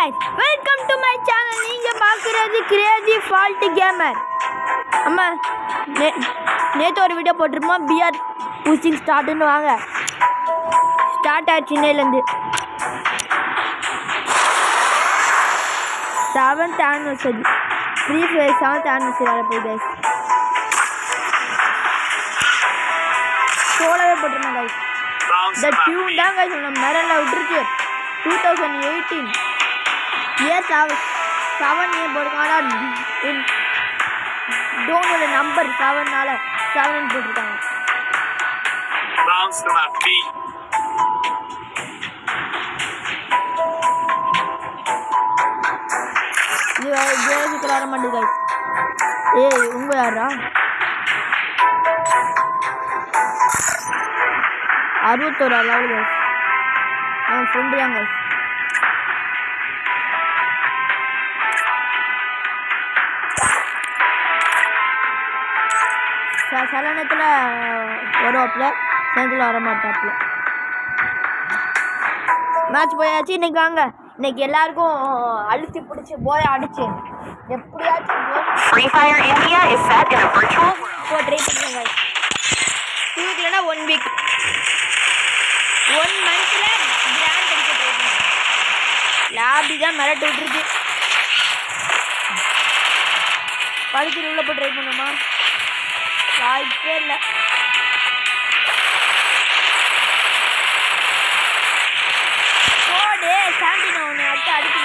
guys, welcome to my channel. நீங்க பார்க்கிறது Crazy fault gamer. அம்மா நேத்து ஒரு வீடியோ போட்டிருப்போம் பிஆர் புஷிங் ஸ்டார்ட்னு வாங்க. ஸ்டார்ட் ஆச்சு இன்னையிலேருந்து 7th anniversary. Free Fire 7th anniversary வர போகுது guys. சோலவே போட்டிருந்தேன் guys. The tune தான் guys நம்ம மேரல்ல விட்டுருக்கு 2018. Yes, 7 year போட்டிருக்காங்க. Don't know the number 7னால 7 போட்டிருக்காங்க. Bounce to my feet. இது வர மாட்டேங்குது guys. ஏய் உங்க யாரா 61 லெவல் guys. நான் சொல்றேன் guys. சில நேரத்தில் வருவாப்புல நேரத்தில் வர மாட்டாப்புல. மேட்ச் போயாச்சு. இன்னைக்கு வாங்க, இன்னைக்கு எல்லாருக்கும் அழுத்தி பிடிச்சி போய் அடிச்சு எப்படியாச்சும் Free Fire India is set in a virtual world. Try பண்ணுங்க. 2 week இல்லைன்னா 1 week 1 monthல கிராண்ட் அடிக்க ட்ரை பண்ணுங்க. லாபி தான் மிரட்டு விட்டுருக்கு. படிக்கிற உள்ள போய் ட்ரை பண்ணுமா வாய்ப்பே இல்லை. போடு சாண்டினா ஒன்று அடுத்து அடிக்க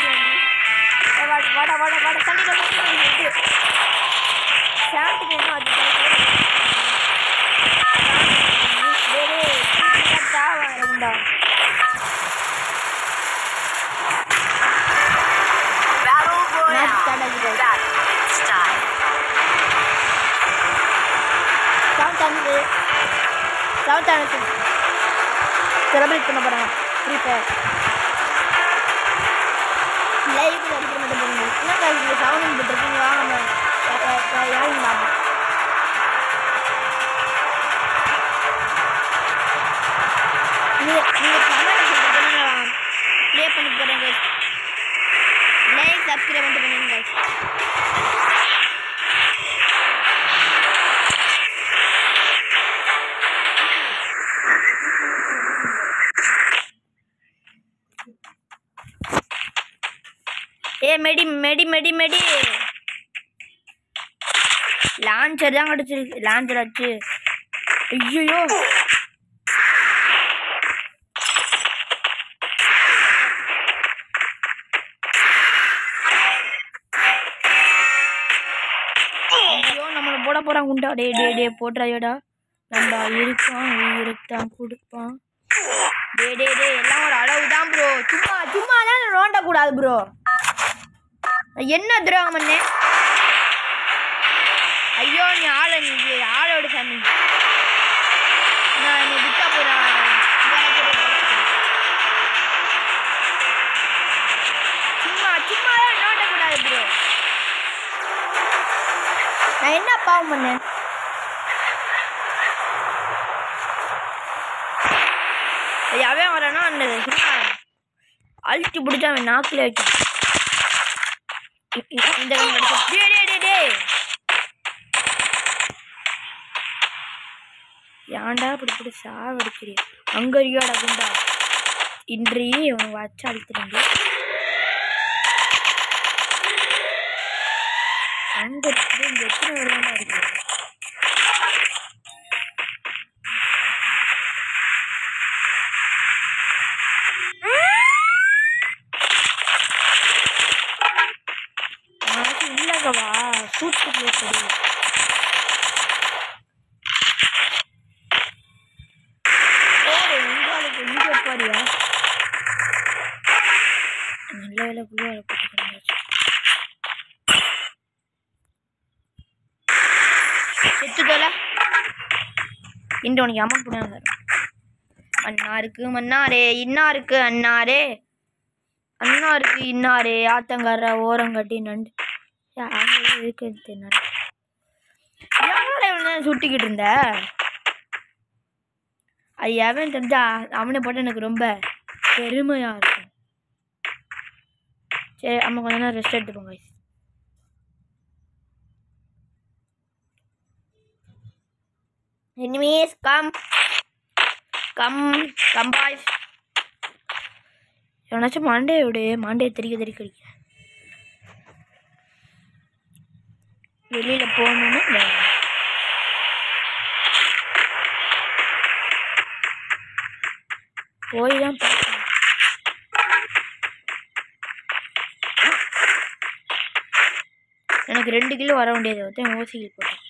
வாட வாட வாட சாண்டினா சாண்டினா அது உண்டா மேட்ச் ஸ்டார்ட் ஆகிடுச்சு. சவுத் ஆனது செலிப்ரேட் பண்ண போகிறாங்க. ஃப்ரீ ஃபயர் லைவ் அடிக்கிற மட்டும் போடுங்க. என்ன காய்ச்சி சவுண்ட் போட்டுருக்கீங்க வாங்க யாரும் பார்ப்போம். நீங்கள் கமெண்ட் சொல்லுங்கள் ப்ளே பண்ணி போகிறேன் guys. லைக் சப்ஸ்கிரைப் பண்ணிட்டு பண்ணுங்க guys. மெடி மெடி மெடி மெடி லான்ச்சர் தான் கிடச்சிருக்கு. லான்ச்சர் ஆச்சு. ஐயோ ஐயோ நம்மளை போட போகிறாங்க உண்டா. டே டே டே போட்டுறாயோடா. நம்ம இருக்கான் உயிருத்தான் கொடுப்பான். டே டே டே எல்லாம் ஒரு அளவு தான் ப்ரோ. சும்மா சும்மா தான் நோண்டக்கூடாது ப்ரோ. என்ன துரோகம் பண்ணே. ஐயோ நீ ஆளோட சாமி. நான் என்னை விட்டா போகிறேன். சும்மா சும்மா தான் நோண்டக்கூடாது ப்ரோ. நான் என்ன பாவம் பண்ணேன். அவன் வரனா அந்த சும்மா அழுத்தி பிடிச்சா அவன் நாக்கில் வைக்க. இந்த ஏன்டா இப்படி இப்படி சாவடிக்கிறீ. அங்க இருக்கியோட குண்டா இன்றையே உனக்கு வச்சு அழுத்துறீங்க. அங்க இருக்குது இங்க எத்தனை வருவாண்டா இருக்கு. இல்லங்கவா சூட்டு சரி உங்களுக்கு இங்கே பாரியா நல்ல வேலை புள்ள போட்டு செத்துக்கல. இந்த உனக்கு அமௌண்ட் பண்ண அண்ணாருக்கு மன்னாரே இன்னாருக்கு அண்ணாரே அண்ணாருக்கு இன்னாரே ஆத்தங்கார ஓரங்கட்டி நண்டு இருக்கு. சுட்டிக்கிட்டு இருந்த அது எவன் தெரிஞ்சா அவனை போட்டு எனக்கு ரொம்ப பெருமையாக இருக்கும். சரி நம்ம கொஞ்ச நேரம் ரெஸ்ட் எடுத்துப்போம் guys. Enemies come boys. எவனாச்சும் மாண்டே தெரிய கடிக்க வெளியில போகணும்னு போய் தான் பார்க்கணும். எனக்கு 2 கிலோ வர வேண்டியது ஒருத்தன் ஓசிக்கில் போட்டேன்.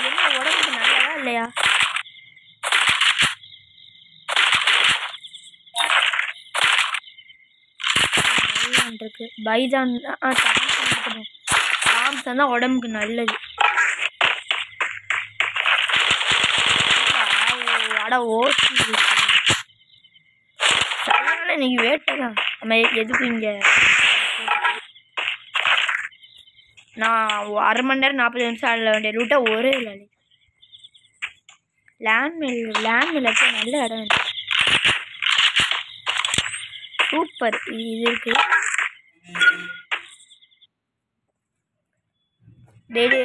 என்ன உடம்புக்கு நல்லதா இல்லையா? இருக்கு பைஜான் தாம்சன் தான் உடம்புக்கு நல்லது. அட ஓசி சரியான இன்னைக்கு வேட்டை தான். நம்ம எதுக்கு இங்கே நான் 1/2 மணி நேரம் 40 நிமிஷம் ஆட வேண்டிய ரூட்டை ஒரே இல்லை. லேண்ட் மில் நல்ல இடம் சூப்பர். இது இருக்கு டெய்லி